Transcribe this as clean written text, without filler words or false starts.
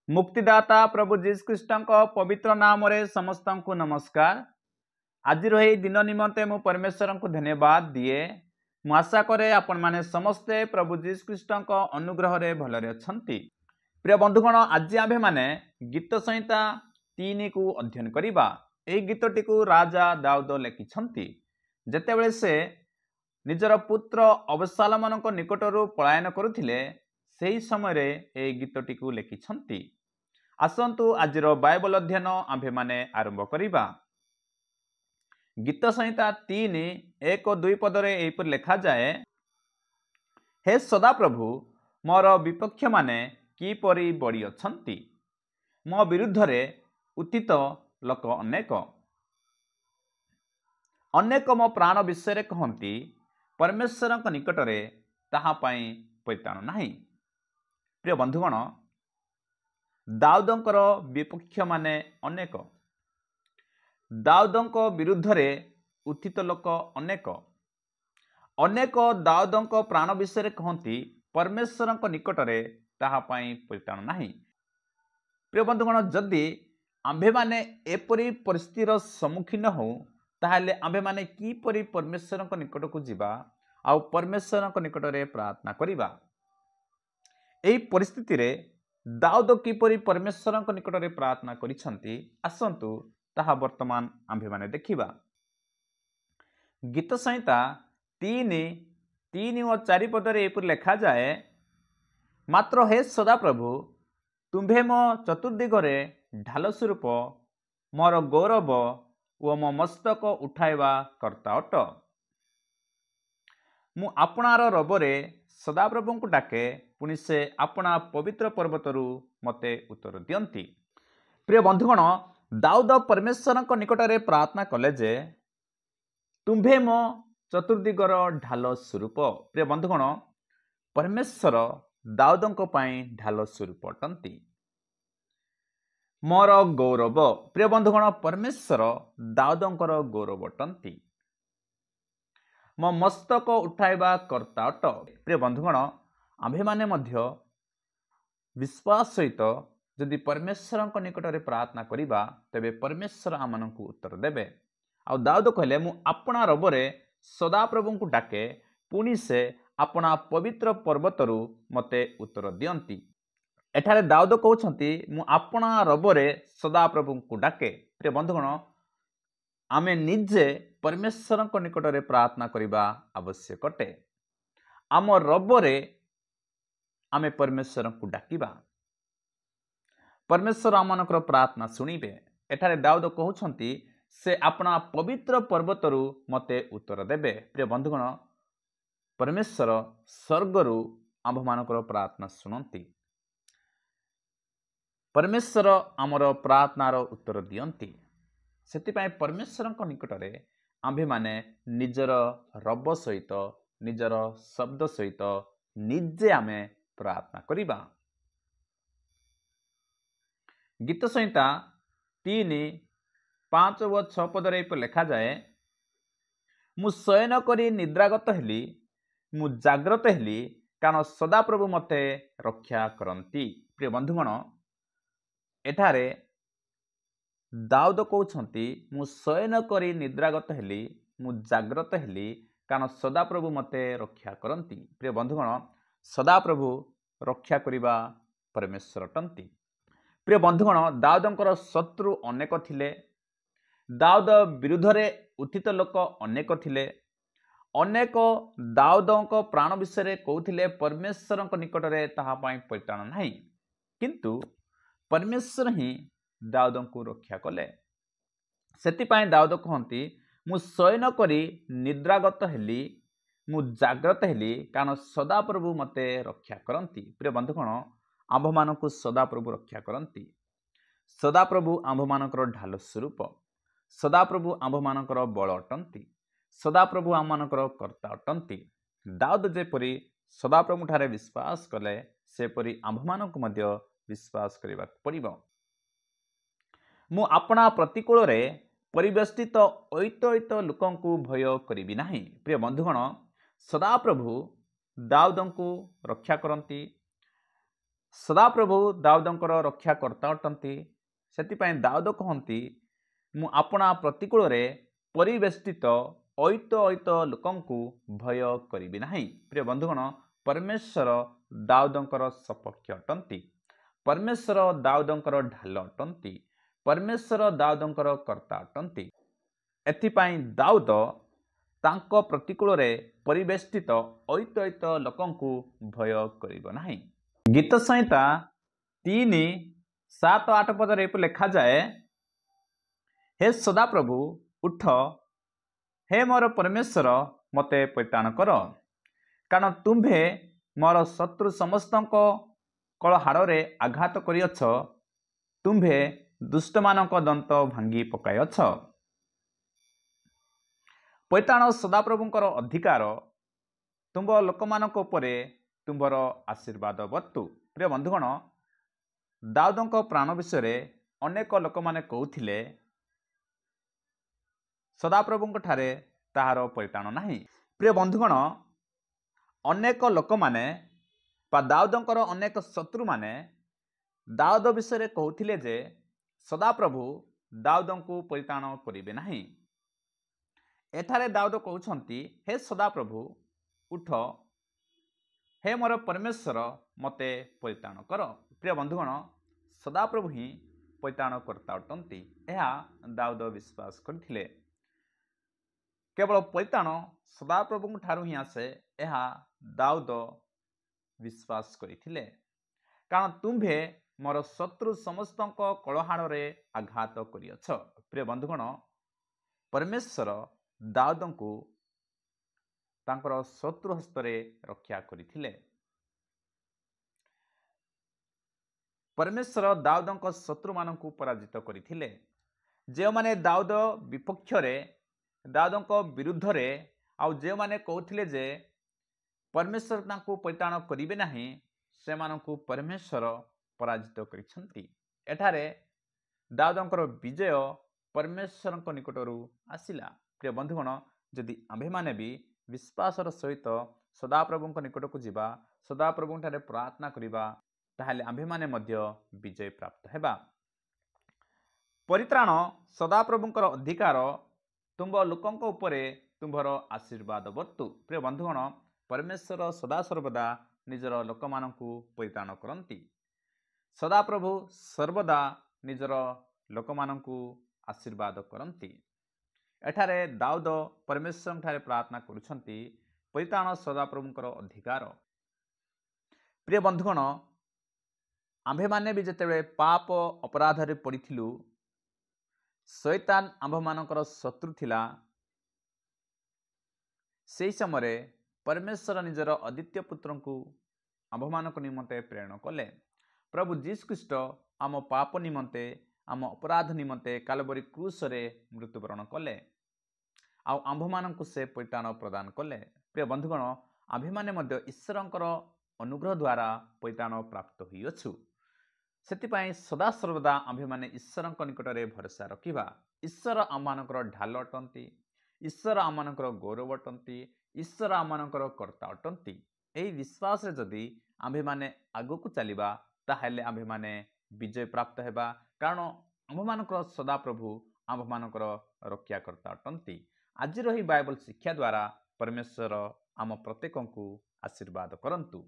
मुक्तिदाता प्रभु जीशुख्रीष्ट पवित्र नाम रे समस्त को नमस्कार। आज रही दिन निमंते मु परमेश्वर को धन्यवाद दिए। मु आशा करे आपण माने समस्ते प्रभु जीशुख्रीष्ट अनुग्रह रे भलरे अछंती। प्रिय बंधुगण, आज आम्भे माने गीत संहिता 3 को अध्ययन करिबा। एही गीतटी को राजा दाऊद लिखिछंती जेतेबेले से निजर पुत्र अबशालोमनक निकटरू पलायन करुथिले सेही समय रे एही गीतटी को लिखिछंती। आसंतु आजिर बाइबल अध्ययन आम्भे माने आरंभ करिबा। गीत संहिता 3:1-2 पदरे एपर लिखा जाए, हे सदा प्रभु मोर विपक्ष माने किपरि बड़ी अछंती, मो विरुद्ध रे उत्थित लोक अनेक अनेक मो प्राण विषय कहती, परमेश्वर निकट रे ताहा पाई परिताण नाही। प्रिय बंधुगण, दाऊदंकर विपक्ष माने अनेक, दाऊदंक विरुद्ध रे उत्थित लोक अनेक अनेक दाऊदंक प्राण विषय कहती, परमेश्वर निकट रे ताहा पाई परिताण नाही। प्रिय बंधुगण, जदि आम्भे माने एपरी परिस्थितिर सम्मुखीन हो ताहले आम्भे माने किपरि परमेश्वर निकट को जीवा आउ परमेश्वर निकट रे प्रार्थना करिबा। एही परिस्थिति रे दाऊद किपरि परमेश्वर निकट रे प्रार्थना करिसंती, आसंतु ताहा वर्तमान आम्भे माने देखिबा। गीत संहिता 3:3 और 4 पदरे एपर लिखा जाए, मात्र हे सदा प्रभु तुम्भे मो चतुर्दिगरे ढाल स्वरूप मोर गौरव ओ मो मस्तक उठाइबा कर्ता अट। मु आपणार रबरे सदाप्रभु को डाके, पुनि से आपना पवित्र पर्वतरू मते उत्तर दियंती। प्रिय बंधुगण, दाऊद परमेश्वर निकट रे प्रार्थना कले जे तुम्भे मो चतुर्दिगर ढाल स्वरूप। प्रिय बंधुगण, परमेश्वर दाऊदंक पाई ढाल स्वरूप अटंती, मोर गौरव। प्रिय बंधुगण, परमेश्वर दाऊदंकर गौरव अटंती, मो मस्तक उठाइबा कर्ता अट। प्रिय बंधुगण, आम्भे माने मध्य विश्वास सहित जदि परमेश्वर निकट रे प्रार्थना करिबा तेबे परमेश्वर आमनकु उत्तर देबे। आ दाऊद कहले, मु आपना रबरे सदा प्रभु को डाके, पुनि से आपना पवित्र पर्वतरू मते उत्तर दियंती। एठारे दाऊद कहउछंती, मु आपना रबरे सदा प्रभु को डाके। प्रिय बंधुगण, आमे निजे परमेश्वर निकट रे प्रार्थना करिबा आवश्यक अटे। आम रबरे आमे परमेश्वर को डाकिबा, परमेश्वर आमनकर प्रार्थना सुनिबे। एठारे दाऊद कहउछंती, से अपना पवित्र पर्वतरू मते उत्तर देबे। प्रिय बंधुगण, परमेश्वर स्वर्गरू आम्भमानकर प्रार्थना सुनंती, परमेश्वर आमर प्रार्थनार उत्तर दियंती। सेतिपाई परमेश्वर निकट रे आम्भे माने निजर रब सहित निजर शब्द सहित निजे आमे प्रार्थना करिबा। गीत संहिता 3:5-6 पदरे लिखा जाए, मु शयन करी निद्रागत हेली, मु जाग्रत हेली, कारण सदा प्रभु मते रक्षा करंती। प्रिय बंधुगण, एठारे दाऊद कहउछंती, मु शयन करी निद्रागत हेली, मु जाग्रत हेली, कारण सदा प्रभु मते रक्षा करंती। प्रिय बंधुगण, सदा प्रभु रक्षा करिबा परमेश्वर अटंती। प्रिय बंधुगण, दाऊदंकर शत्रु अनेक थिले, दाऊद विरुद्ध रे उत्थित लोक अनेक थिले, अनेक दाऊदंक प्राण विषय कहउथिले परमेश्वर निकट रे ताहा पाई परिताण नाही, किंतु परमेश्वर ही दाऊद को रक्षा कले। सेतिपाई दाऊद कहती, मु शयन करी निद्रागत हेली, मु जाग्रत हेली, कारण सदा प्रभु मते रक्षा करंती। प्रिय बंधुगण, आम्भमानकु सदा प्रभु रक्षा करंती। सदा प्रभु आम्भमानकर ढाल स्वरूप, सदा प्रभु आम्भमानकर बल अटंती, सदा प्रभु आम्भमानकर कर्ता अटंती। दाऊद जेपरि सदा प्रभु ठारे विश्वास कले, सेपरि आम्भमानकु मध्य विश्वास करिबा पड़िबो। मु अपना प्रतिकूल रे परिवेष्टित ऐत लोकंकु भय करिबि नाही। प्रिय बंधुगण, सदा प्रभु दाऊदंकु रक्षा करंती, ସଦାପ୍ରଭୁ ଦାଉଦଙ୍କର ରକ୍ଷାକର୍ତ୍ତା ଅଟନ୍ତି। ସେଥିପାଇଁ ଦାଉଦ କହନ୍ତି, ମୁଁ ଆପଣା ପ୍ରତିକୂଳରେ ପରିବେଷ୍ଟିତ ଅଇତ ଲୋକଙ୍କୁ ଭୟ କରିବି ନାହିଁ। ପ୍ରିୟ ବନ୍ଧୁଗଣ, ପରମେଶ୍ୱର ଦାଉଦଙ୍କର ସପକ୍ଷ ଅଟନ୍ତି। ପରମେଶ୍ୱର ଦାଉଦଙ୍କର ଢାଲ ଅଟନ୍ତି। ପରମେଶ୍ୱର ଦାଉଦଙ୍କର କର୍ତ୍ତା ଅଟନ୍ତି। ଏଥିପାଇଁ ଦାଉଦ ତାଙ୍କ ପ୍ରତିକୂଳରେ ପରିବେଷ୍ଟିତ ଅଇତ ଲୋକଙ୍କୁ ଭୟ କରିବ ନାହିଁ। ଗୀତ ସଂହିତା 3:7-8 ପଦରେ ଏପରି ଲେଖାଯାଏ, ହେ ସଦାପ୍ରଭୁ ଉଠ, ହେ ମୋର ପରମେଶ୍ୱର ମୋତେ ପରିତ୍ରାଣ କର, କାରଣ ତୁମ୍ଭେ ମୋର ଶତ୍ରୁ ସମସ୍ତଙ୍କ କଳହାଡ଼ରେ ଆଘାତ କରିଅଛ, ତୁମ୍ଭେ ଦୁଷ୍ଟମାନଙ୍କ ଦନ୍ତ ଭାଙ୍ଗି ପକାଇଅଛ। ପରିତ୍ରାଣ ସଦାପ୍ରଭୁଙ୍କର ଅଧିକାର, ତୁମ୍ଭ ଲୋକମାନଙ୍କ ଉପରେ ତୁମ୍ଭର ଆଶୀର୍ବାଦ ବର୍ତ୍ତୁ। ପ୍ରିୟ ବନ୍ଧୁଗଣ, ଦାଉଦଙ୍କ ପ୍ରାଣ ବିଷୟରେ ଅନେକ ଲୋକମାନେ କହୁଥିଲେ ସଦାପ୍ରଭୁଙ୍କ ଠାରେ ତାହାର ପରିତ୍ରାଣ ନାହିଁ। ପ୍ରିୟ ବନ୍ଧୁଗଣ, ଅନେକ ଲୋକମାନେ ବା ଦାଉଦଙ୍କର ଅନେକ ଶତ୍ରୁମାନେ ଦାଉଦ ବିଷୟରେ କହୁଥିଲେ ଯେ ସଦାପ୍ରଭୁ ଦାଉଦଙ୍କୁ ପରିତ୍ରାଣ କରିବେ ନାହିଁ। ଏଠାରେ ଦାଉଦ କହୁଛନ୍ତି, ହେ ସଦାପ୍ରଭୁ ଉଠ, ହେ ମୋର ପରମେଶ୍ୱର ମୋତେ ପରିତ୍ରାଣ କର। ପ୍ରିୟ ବନ୍ଧୁଗଣ, ସଦାପ୍ରଭୁ ହିଁ ପରିତ୍ରାଣ କର୍ତ୍ତା ଅଟନ୍ତି। ଏହା ଦାଉଦ ବିଶ୍ୱାସ କରିଥିଲେ। କେବଳ ପରିତ୍ରାଣ ସଦାପ୍ରଭୁଙ୍କ ଠାରୁ ହିଁ ଆସେ, ଏହା ଦାଉଦ ବିଶ୍ୱାସ କରିଥିଲେ। କାରଣ ତୁମ୍ଭେ ମୋର ଶତ୍ରୁ ସମସ୍ତଙ୍କ କଳହାଡ଼ରେ ଆଘାତ କରିଅଛ। ପ୍ରିୟ ବନ୍ଧୁଗଣ, ପରମେଶ୍ୱର ଦାଉଦଙ୍କୁ ତାଙ୍କର ଶତ୍ରୁ ହସ୍ତରେ ରକ୍ଷା କରିଥିଲେ। ପରମେଶ୍ୱର ଦାଉଦଙ୍କ ଶତ୍ରୁମାନଙ୍କୁ ପରାଜିତ କରିଥିଲେ। ଯେଉଁମାନେ ଦାଉଦ ବିପକ୍ଷରେ, ଦାଉଦଙ୍କ ବିରୁଦ୍ଧରେ, ଆଉ ଯେଉଁମାନେ କହୁଥିଲେ ଯେ ପରମେଶ୍ୱର ତାଙ୍କୁ ପରିତ୍ରାଣ କରିବେ ନାହିଁ, ସେମାନଙ୍କୁ ପରମେଶ୍ୱର ପରାଜିତ କରିଛନ୍ତି। ଏଠାରେ ଦାଉଦଙ୍କର ବିଜୟ ପରମେଶ୍ୱରଙ୍କ ନିକଟରୁ ଆସିଲା। ପ୍ରିୟ ବନ୍ଧୁଗଣ, ଯଦି ଆମ୍ଭେମାନେ ବି ବିଶ୍ୱାସର ସହିତ ସଦାପ୍ରଭୁଙ୍କ ନିକଟକୁ ଯିବା, ସଦାପ୍ରଭୁଙ୍କଠାରେ ପ୍ରାର୍ଥନା କରିବା, ତାହେଲେ ଆମ୍ଭେମାନେ ମଧ୍ୟ ବିଜୟ ପ୍ରାପ୍ତ ହେବା। ପରିତ୍ରାଣ ସଦାପ୍ରଭୁଙ୍କର ଅଧିକାର, ତୁମ୍ଭ ଲୋକଙ୍କ ଉପରେ ତୁମ୍ଭର ଆଶୀର୍ବାଦ ବର୍ତ୍ତୁ। ପ୍ରିୟ ବନ୍ଧୁଗଣ, ପରମେଶ୍ୱର ସଦାସର୍ବଦା ନିଜର ଲୋକମାନଙ୍କୁ ପରିତ୍ରାଣ କରନ୍ତି। ସଦାପ୍ରଭୁ ସର୍ବଦା ନିଜର ଲୋକମାନଙ୍କୁ ଆଶୀର୍ବାଦ କରନ୍ତି। ଏଠାରେ ଦାଉଦ ପରମେଶ୍ୱରଙ୍କଠାରେ ପ୍ରାର୍ଥନା କରୁଛନ୍ତି, ପରିତ୍ରାଣ ସଦାପ୍ରଭୁଙ୍କର ଅଧିକାର। ପ୍ରିୟ ବନ୍ଧୁଗଣ, ଆମ୍ଭେମାନେ ବି ଯେତେବେଳେ ପାପ ଅପରାଧରେ ପଡ଼ିଥିଲୁ, ଶୈତାନ ଆମ୍ଭମାନଙ୍କର ଶତ୍ରୁ ଥିଲା, ସେହି ସମୟରେ ପରମେଶ୍ୱର ନିଜର ଅଦ୍ୱିତୀୟ ପୁତ୍ରଙ୍କୁ ଆମ୍ଭମାନଙ୍କ ନିମନ୍ତେ ପ୍ରେରଣ କଲେ। ପ୍ରଭୁ ଯୀଶୁଖ୍ରୀଷ୍ଟ ଆମ ପାପ ନିମନ୍ତେ, ଆମ ଅପରାଧ ନିମନ୍ତେ କାଲବରୀ କ୍ରୁଶରେ ମୃତ୍ୟୁବରଣ କଲେ, ଆଉ ଆମ୍ଭମାନଙ୍କୁ ସେ ପରିତ୍ରାଣ ପ୍ରଦାନ କଲେ। ପ୍ରିୟ ବନ୍ଧୁଗଣ, ଆମ୍ଭେମାନେ ମଧ୍ୟ ଈଶ୍ୱରଙ୍କର ଅନୁଗ୍ରହ ଦ୍ୱାରା ପରିତ୍ରାଣ ପ୍ରାପ୍ତ ହୋଇଅଛୁ। ସେଥିପାଇଁ ସଦାସର୍ବଦା ଆମ୍ଭେମାନେ ଈଶ୍ୱରଙ୍କ ନିକଟରେ ଭରସା ରଖିବା। ଈଶ୍ୱର ଆମମାନଙ୍କର ଢାଲ ଅଟନ୍ତି। ଈଶ୍ୱର ଆମମାନଙ୍କର ଗୌରବ ଅଟନ୍ତି। ଈଶ୍ୱର ଆମମାନଙ୍କର କର୍ତ୍ତା ଅଟନ୍ତି। ଏହି ବିଶ୍ୱାସରେ ଯଦି ଆମ୍ଭେମାନେ ଆଗକୁ ଚାଲିବା, ତାହେଲେ ଆମ୍ଭେମାନେ ବିଜୟ ପ୍ରାପ୍ତ ହେବା। କାରଣ ଆମ୍ଭମାନଙ୍କର ସଦାପ୍ରଭୁ ଆମ୍ଭମାନଙ୍କର ରକ୍ଷାକର୍ତ୍ତା ଅଟନ୍ତି। ଆଜିର ଏହି ବାଇବଲ ଶିକ୍ଷା ଦ୍ୱାରା ପରମେଶ୍ୱର ଆମ ପ୍ରତ୍ୟେକଙ୍କୁ ଆଶୀର୍ବାଦ କରନ୍ତୁ।